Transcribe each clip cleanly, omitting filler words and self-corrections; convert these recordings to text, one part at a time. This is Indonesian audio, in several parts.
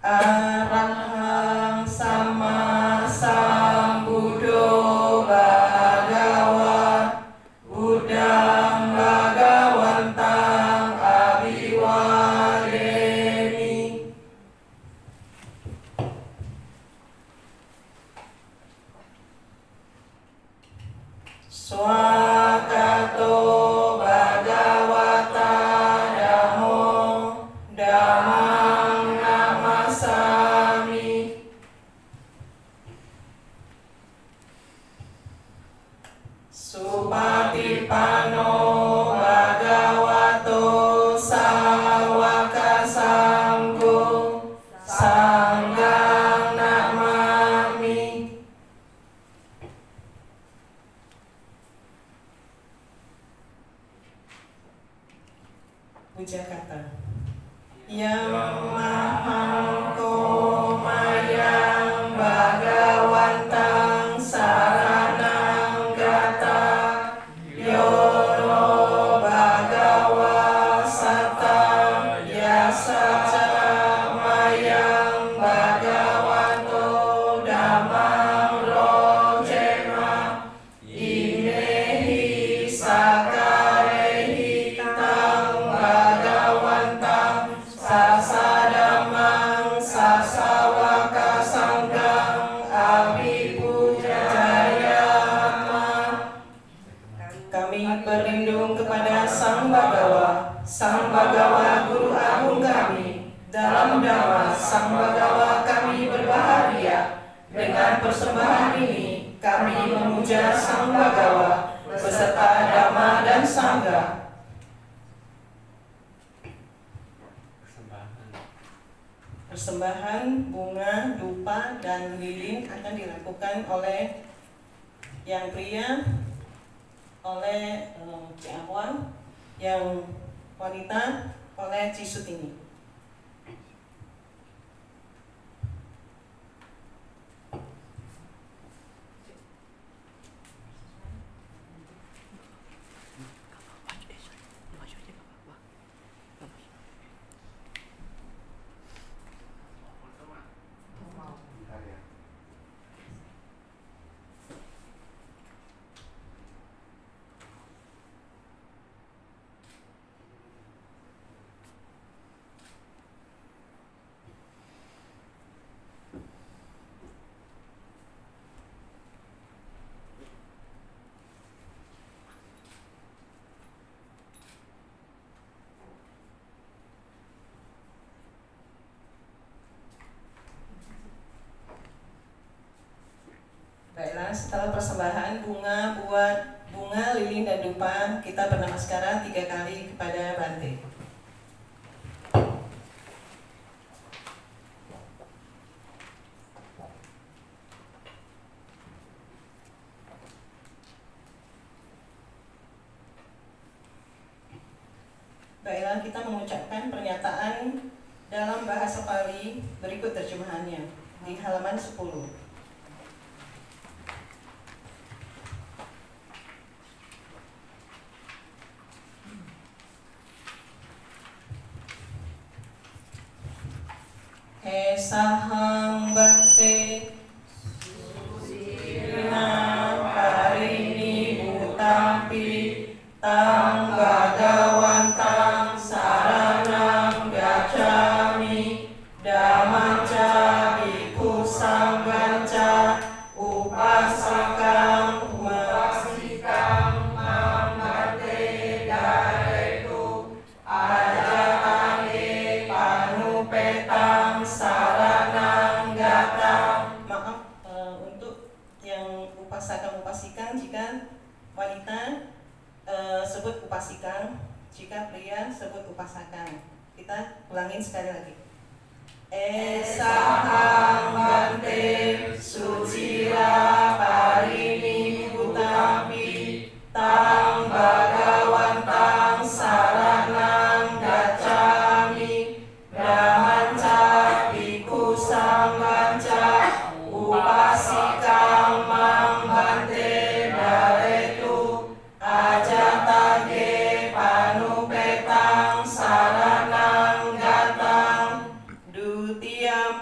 Arahang Sama Sambuddho Bhagawa Buddhang Bhagawantang Abhiwademi. Swakato Bhagavata Dhammo Dhammang Namasami. Supatipanno Bhagavato Sawaka Sanggo Sanghang Namami. Puja kata Yang Mahangko Mayang Bhagawantang Saranang Gata Yoro Bhagawa Satam Yasaca Mayang Bhagawato Dhammang Rojema Imehi Sakarehi Tang Bhagawantang Sasadamang Sasawaka Sanggang Abhipujayama. Kami berlindung kepada Sang Bhagawa, Sang Bhagawa Guru Agung kami. Dalam Dhamma Sang Bhagawa kami berbahagia. Dengan persembahan ini kami memuja Sang Bhagawa beserta Dhamma dan Sangha. Persembahan bunga, dupa, dan lilin akan dilakukan oleh yang pria, oleh Ciawang, yang wanita oleh Cisutini. Baiklah, setelah persembahan bunga, lilin, dan dupa, kita bernamaskara 3 kali kepada Bante. Baiklah, kita mengucapkan pernyataan dalam bahasa Pali berikut terjemahannya di halaman 10. Esahang Bante Susina Parini Butampi Tang Bhagawantang Saranang Gacchami Dhammamca Bhikkhu Sangghangca Upasakang Upasikang Mamate Daretu Ajatange Panupetang Saranang Gata. Maaf untuk yang upasakang-upasikan, jika wanita sebut upasikang, jika pria sebut upasakan. Kita ulangin sekali lagi. Esahang Bante Sucira Parini Butampi Tang Bhagawantang Saranang Gacchami Dhammamca Bhikkhu Sangghangca Upasikang Mang Bante Daretu Ajatage Panupetang Saranang Gatang Dutiyam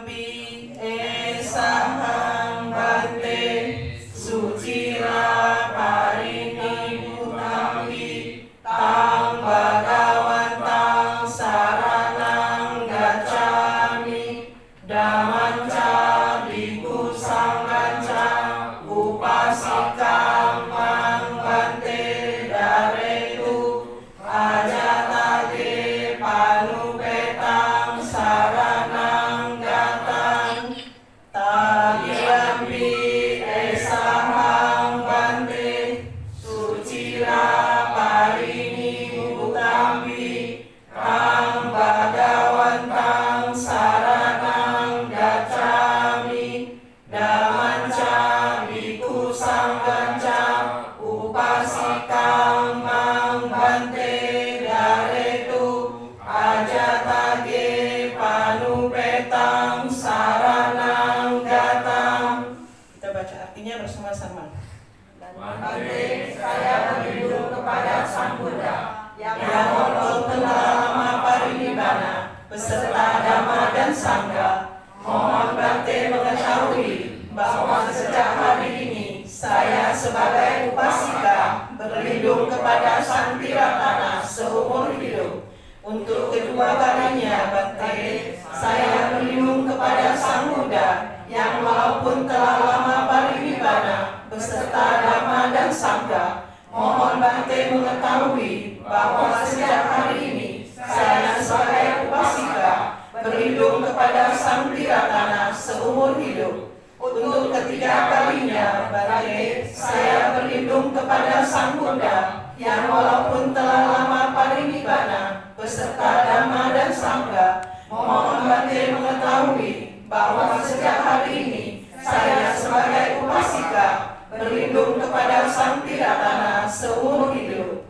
sangga. Mohon Bante mengetahui bahwa sejak hari ini saya sebagai upasika berlindung kepada Sang Tiratana seumur hidup. Untuk kedua kalinya, Bante, saya berlindung kepada Sang Buddha yang walaupun telah lama parinibbana beserta Dhamma dan Sangha. Mohon Bante mengetahui bahwa sejak hari ini saya sebagai upasika berlindung kepada Sang Tiratana seumur hidup. Untuk ketiga kalinya, Bante, saya berlindung kepada Sang Buddha yang walaupun telah lama parinibbana beserta Dhamma dan Sangha. Mohon Bante mengetahui bahwa sejak hari ini saya sebagai upasika berlindung kepada Sang Tiratana seumur hidup.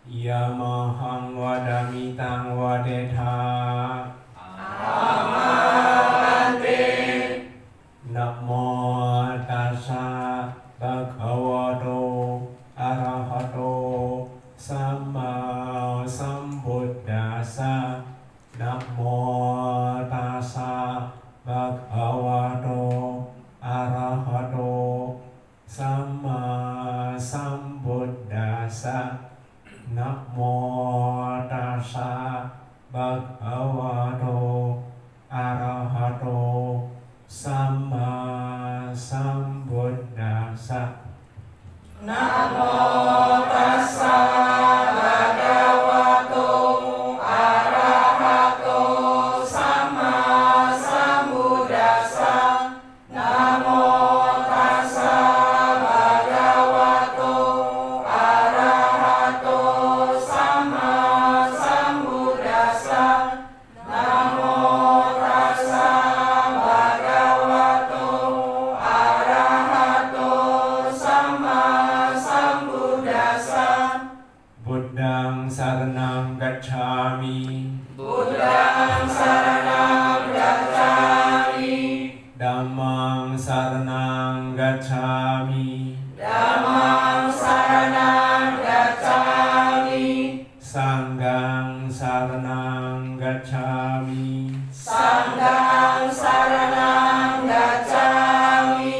Yamahang wadami tang wadetha. Amante. Namo tassa bhagavato arahato sama sambuddhassa. Namo tassa bhagavato arahato sama sambuddhassa. Namo tassa bhagavato arahato sama sambuddhassa. Namo tassa bhagavato arahato sama sambuddhassa. Namo tassa bhagavato arahato sama sambuddhassa. Namo tassa bhagavato arahato sama sambuddhassa. Buddhang saranang gacchami. Buddhang saranam gacchami. Dhammang saranang gacchami. Dhammam saranam gacchami. Sanghang saranang gacchami. Sangham saranam gacchami.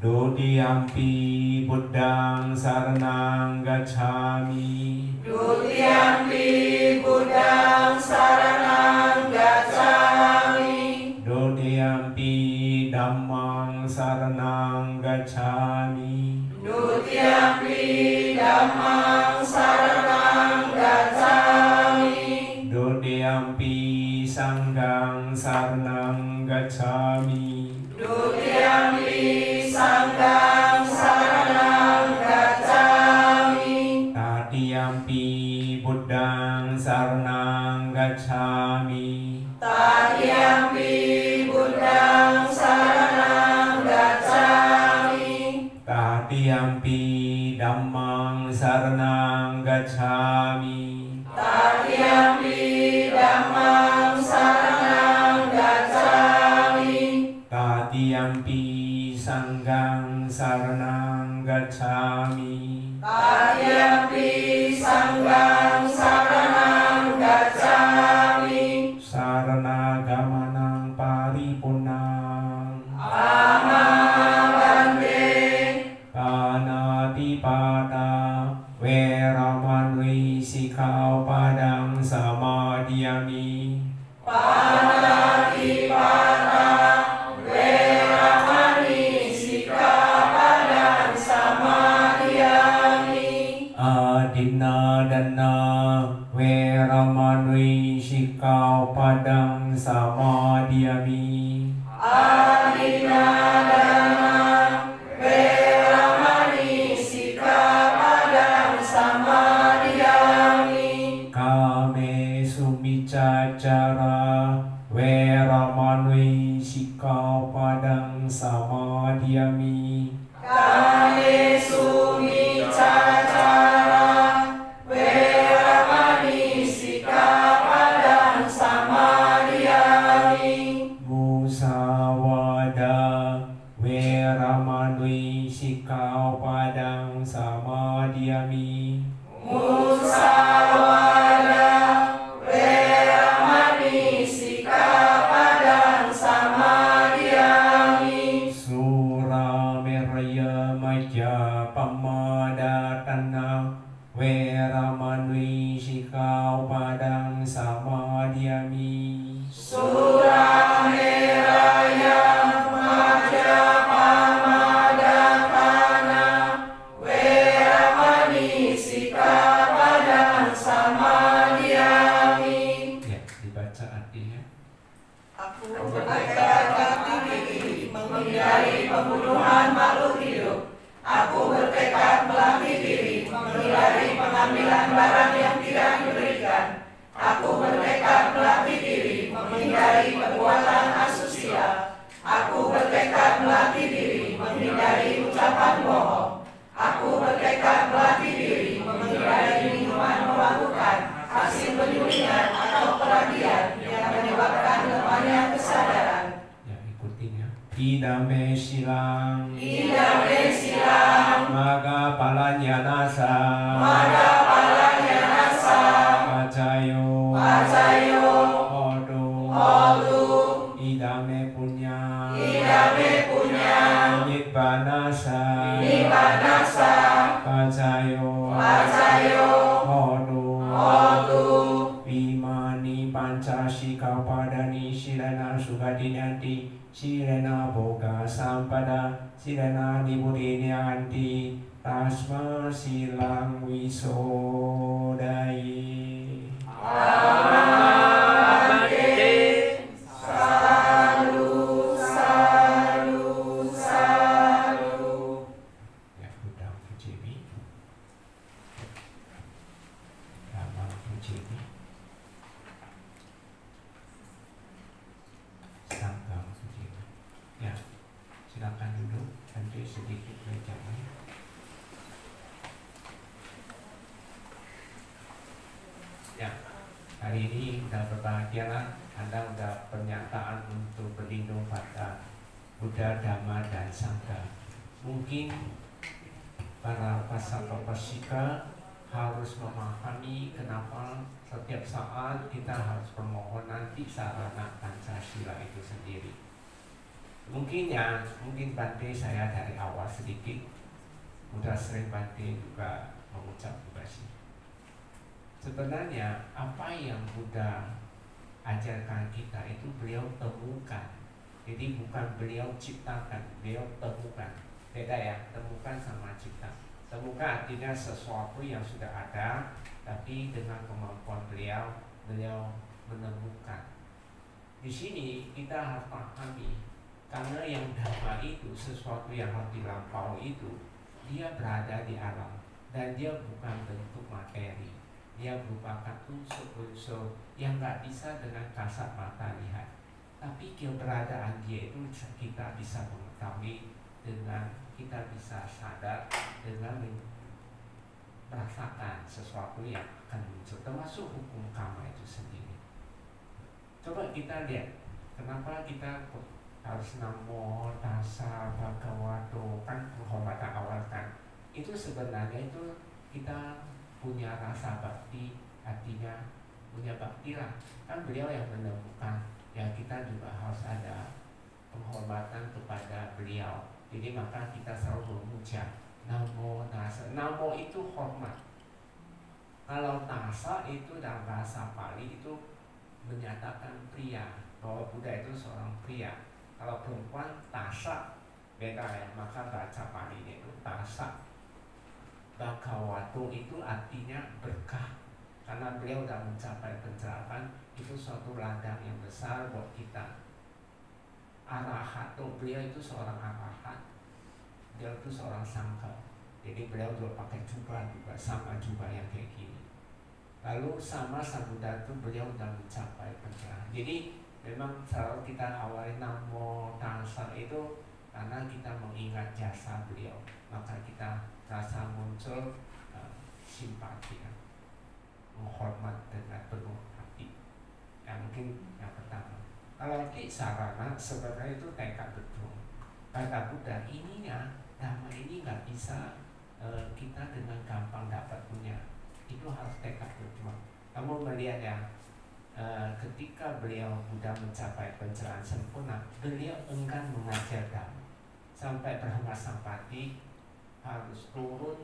Dutiyampi Buddhang saranang gacchami. Dutiyampi Buddhang saranam gacchami. Dutiyampi Dhammang saranang gacchami. Dutiyampi Dhammam saranam gacchami. Dutiyampi Sanghang saranang gacchami. Dutiyampi Sangham saranam gacchami. Tatiyampi Buddhang saranang gacchami. Tatiyampi Buddhang saranam gacchami. Tatiyampi Dhammang saranang gacchami. Tatiyampi Dhammam saranam gacchami. Tatiyampi Sanghang saranang gacchami. Tatiyampi Sangham saranam gacchami. Saranagamanang paripurnang. Amabante. Panatipata Veramani Sikkhapadang samadhiyami. Panatipata Veramani Sikkhapadang samadhiyami. Adinadana Veramani Sikkhapadang samadhiyami. Adinadana Veramani Sikkhapadang samadhiyami. Kame sumicacara Veramani Sikkhapadang samadhiyami. Kame sumicacara Veramani Sikkhapadang samadhiyami. Musawada Veramani Sikkhapadang samadhiyami. Musawada Veramani Sikkhapadang padang samadhyami. Surameraya Majapahmadakana Weramani Sikkhapadang samadhyami. Ya, dibaca artinya. Aku bertekad tinggi menghindari pembunuhan makhluk hidup. Aku bertekad melatih diri menghindari pengambilan barang yang tidak diberikan. Aku bertekad melatih diri menghindari perbuatan asusila. Aku bertekad melatih diri menghindari ucapan bohong. Aku bertekad melatih diri menghindari minuman memabukkan, hasil penyulingan atau perhatian yang menyebabkan lemahnya kesadaran. Ya, ikutin ya. Idame silang. Idame silang. Maga palanyanasa. Maga palanyanasa. Pacayo. Pacayo. Odu. Odu. Idame punya. Idame punya. Nibbanasa. Nibbanasa. Pacayo. Pacayo. Odu. Odu. Imani pancasika padani silana sugadinyanti silana boga sampada silana nibudinyanti tasma silang wisodai. Ade. Salu, salu, salu. Ya, Budang Pujiwi, Rama Pujiwi, Sanggang Pujiwi. Ya, silakan duduk, nanti sedikit mejanya. Ya, hari ini udah berbahagia lah, Anda udah pernyataan untuk berlindung pada Buddha, Dhamma, dan Sangha. Mungkin para pasaka harus memahami kenapa setiap saat kita harus permohonan di sarana Pancasila itu sendiri. Mungkin Bante saya dari awal sedikit udah sering Bante juga mengucap terima kasih. Sebenarnya apa yang Buddha ajarkan kita itu beliau temukan. Jadi bukan beliau ciptakan, beliau temukan. Beda ya, temukan sama cipta. Temukan artinya sesuatu yang sudah ada, tapi dengan kemampuan beliau menemukan. Di sini kita harus pahami, karena yang dhamma itu sesuatu yang harus dilampaui itu, dia berada di alam dan dia bukan bentuk materi. Dia merupakan unsur-unsur yang nggak bisa dengan kasat mata lihat. Tapi keberadaan dia itu kita bisa mengetahui dengan kita bisa sadar dengan merasakan sesuatu yang akan muncul, termasuk hukum karma itu sendiri. Coba kita lihat, kenapa kita harus namo tassa bhagavato, kan penghormatan awal kan. Itu sebenarnya itu kita punya rasa bakti, artinya punya bakti lah. Kan beliau yang menemukan, ya kita juga harus ada penghormatan kepada beliau. Jadi maka kita selalu memuja namo tassa. Namo itu hormat. Kalau tassa itu dalam bahasa Pali itu menyatakan pria, bahwa Buddha itu seorang pria. Kalau perempuan tassa, beda ya. Maka baca Palinya itu tassa. Bhagavato itu artinya berkah, karena beliau sudah mencapai pencerahan. Itu suatu ladang yang besar buat kita. Arahato, beliau itu seorang arahat, beliau itu seorang sangka. Jadi beliau juga pakai jubah juga, sama jubah yang kayak gini. Lalu sama Sang Buddha itu beliau sudah mencapai pencerahan. Jadi memang selalu kita awali namo tassa itu karena kita mengingat jasa beliau, maka kita rasa muncul simpati, menghormat dengan penuh hati. Ya mungkin yang pertama. Kalau di sarana sebenarnya itu tekad betul. Kata Buddha, ininya dhamma ini nggak bisa kita dengan gampang dapat punya. Itu harus tekad berjuang. Kamu melihat ya, ketika beliau Buddha mencapai pencerahan sempurna, beliau enggan mengajar dhamma. Sampai Brahma Sampati harus turun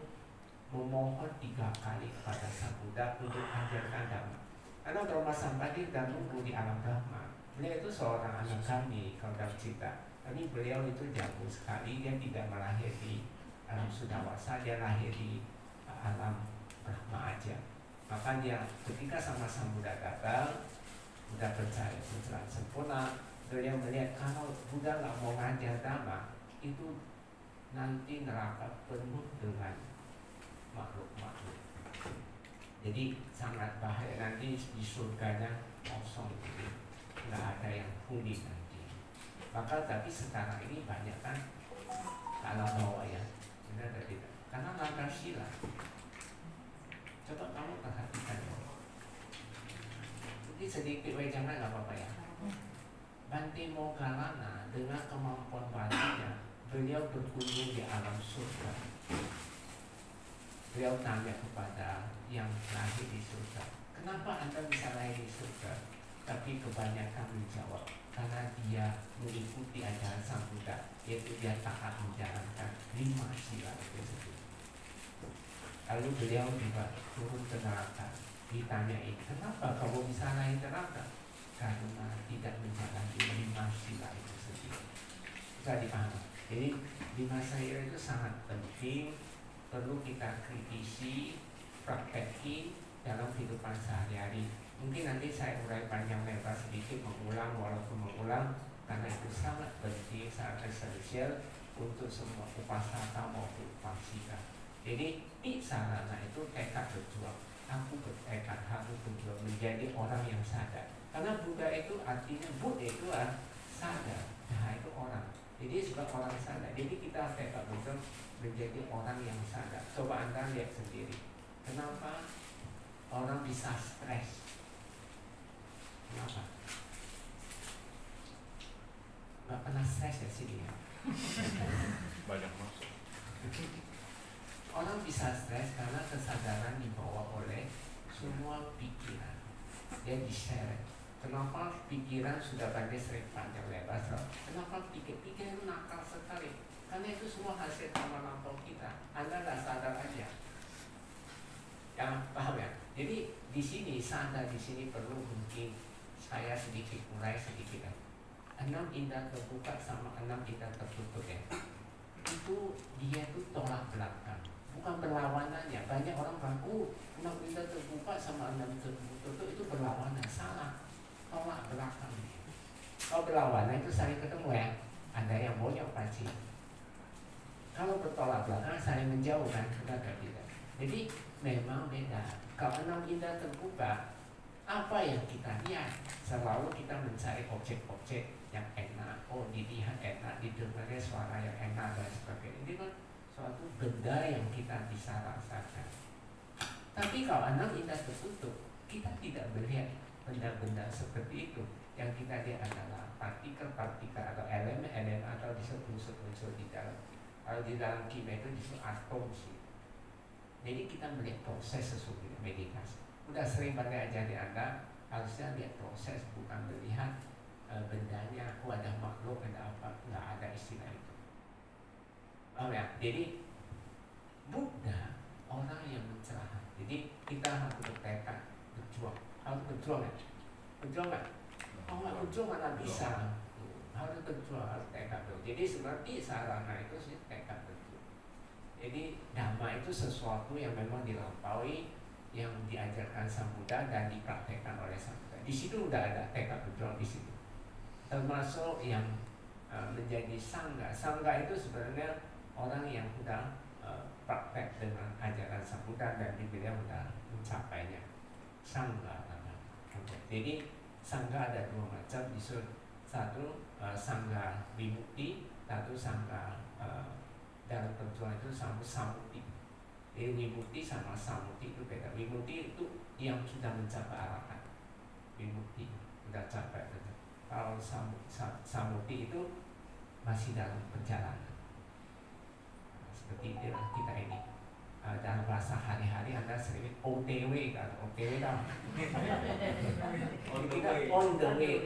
memohon 3 kali kepada Sang Buddha untuk ajarkan dhamma. Karena Brahma Sampati sudah tumbuh di alam Brahma. Beliau itu seorang anak kami kalau dalam cerita. Tapi beliau itu jago sekali, dia tidak melahir di alam Sudawasa, dia lahir di alam Brahma aja. Maka dia ketika sama-sama Buddha datang, Buddha percaya pencerahan sempurna. Beliau melihat kalau Buddha nggak mau ngajar Dhamma, itu nanti neraka penuh dengan makhluk-makhluk. Jadi sangat bahaya, nanti di surganya kosong, nggak ada yang huni nanti. Maka tapi sekarang ini banyak kan kalau bawa ya, benar atau tidak? Karena langkah sila. Coba kamu perhatikan ya. Jadi sedikit wejangan nggak apa-apa ya. Bante Moggallana dengan kemampuan batinnya, beliau berkunjung di alam surga. Beliau tanya kepada yang lahir di surga, kenapa Anda bisa lahir di surga? Tapi kebanyakan menjawab, karena dia mengikuti ajaran Sang Buddha, yaitu dia taat menjalankan 5 sila tersebut. Lalu beliau juga turun ke neraka, ditanyain, kenapa kamu bisa lahir neraka? Karena tidak menjalani 5 sila itu sendiri. Bisa dipahami. Jadi 5 sila itu sangat penting, perlu kita kritisi, prakteki dalam kehidupan sehari-hari. Mungkin nanti saya urai panjang lebar sedikit, mengulang walaupun mengulang, karena itu sangat penting, sangat esensial untuk semua upasaka maupun upasika. Jadi di sarana itu tekad berjuang. Aku bertekad harus berjuang menjadi orang yang sadar. Karena Buddha itu artinya Buddha itu sadar, nah itu orang. Jadi sebab orang sadar. Jadi kita tekad berjuang menjadi orang yang sadar. Coba Anda lihat sendiri. Kenapa orang bisa stres? Kenapa? Gak pernah stres ya sini ya? Banyak masuk. Orang bisa stres karena kesadaran dibawa oleh semua pikiran. Dia diseret. Kenapa pikiran sudah banyak sering panjang lebar? Kenapa pikiran itu nakal sekali? Karena itu semua hasil amal lampau kita. Anda nggak sadar aja. Ya, paham ya? Jadi di sini sadar, di sini perlu mungkin saya sedikit mulai sedikit ya. 6 indera terbuka sama 6 indera tertutup ya. Itu dia itu tolak belakang, bukan berlawanannya. Banyak orang bilang, 6 indera terbuka sama 6 tertutup itu berlawanan. Salah. Tolak belakang. Kalau berlawanan itu saling ketemu ya. Ada yang monyok pasti. Kalau bertolak belakang saling menjauh kan, sudah tidak. Jadi memang beda. Kalau 6 indera terbuka, apa yang kita lihat? Selalu kita mencari objek-objek yang enak. Oh, dilihat enak, didengarnya suara yang enak dan sebagainya. Ini kan suatu benda yang kita bisa rasakan. Tapi kalau 6 indera tertutup, kita tidak melihat benda-benda seperti itu. Yang kita lihat adalah partikel-partikel atau elemen-elemen atau disebut unsur-unsur di dalam. Kalau di dalam kimia itu disebut atom sih. Jadi kita melihat proses sesungguhnya meditasi. Udah sering pakai ajaran Anda, harusnya lihat proses, bukan melihat bendanya. Oh, ada makhluk, ada apa? Nggak ada istilah itu. Oh ya, jadi Buddha orang yang mencerahkan. Jadi kita harus bertekad berjuang. Harus berjuang ya? Berjuang nggak? Oh nggak berjuang mana bisa? Harus berjuang, harus tekad berjuang. Jadi seperti sarana itu sih tekad berjuang. Jadi Dhamma itu sesuatu yang memang dilampaui, yang diajarkan Sang Buddha dan dipraktekkan oleh Sang Buddha. Di situ udah ada tekad berjuang di situ. Termasuk yang menjadi sangga. Sangga itu sebenarnya orang yang sudah praktek dengan ajaran Sang Buddha dan beliau sudah mencapainya. Sangga. Jadi sangga ada 2 macam, satu sangga vimukti, satu sangga dalam perjuangan itu sama samukti. Jadi vimukti sama samukti itu beda. Vimukti itu yang sudah mencapai arahat. Vimukti sudah capai. Kalau samukti itu masih dalam perjalanan. Seperti itulah kita ini. Dalam bahasa hari-hari Anda sering OTW kan, OTW kan. Kita on the way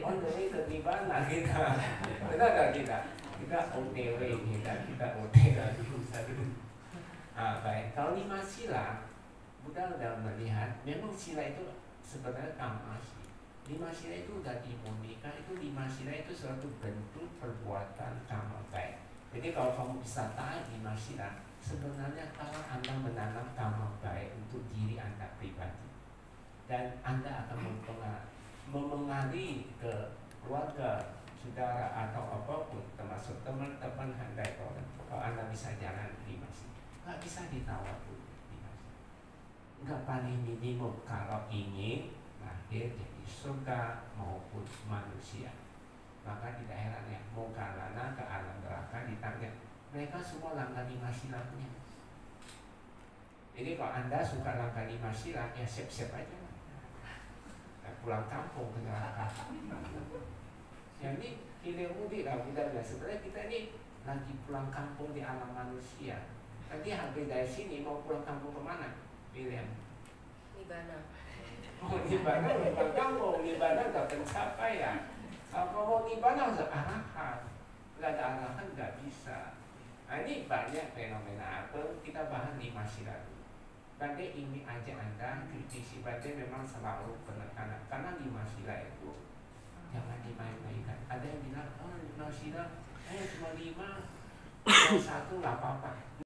ke di mana kita? Benar nggak kita? Kita OTW kita OTW dulu. Baik. Kalau 5 sila, Buddha sudah melihat memang sila itu sebenarnya tamasi. 5 sila itu udah dimurnikan, itu 5 sila itu suatu bentuk perbuatan kama baik. Jadi kalau kamu bisa tahan 5 sila, sebenarnya kalau Anda menanam kama baik untuk diri Anda pribadi, dan Anda akan memengaruhi ke keluarga, saudara atau apapun, termasuk teman-teman handai orang. Kalau Anda bisa jalan 5 sila, nggak bisa ditawar dulu 5 sila. Nggak paling minimum kalau ingin lahir jadi surga maupun manusia. Maka tidak heran ya, Moggallana ke alam neraka ditanya, mereka semua langkah 5 silanya. Jadi kalau Anda suka langkah 5 sila, ya siap-siap aja. Pulang kampung ke neraka. Ya ini hilir mudik lah, mudah-mudahan. Sebenarnya kita ini lagi pulang kampung di alam manusia. Tadi habis dari sini mau pulang kampung kemana? William? Nibbana. Oh Nibbana bukan kampung, Nibbana udah tercapai ya. Kalau mau Nibbana harus arahan, nggak ada arahan nggak bisa. Nah, ini banyak fenomena apa kita bahas 5 sila. Bante ini aja Anda kritisi, Bante memang selalu penekanan karena 5 sila itu jangan dimain-mainkan. Ada yang bilang, oh 5 sila, cuma 5, 1 nggak apa-apa.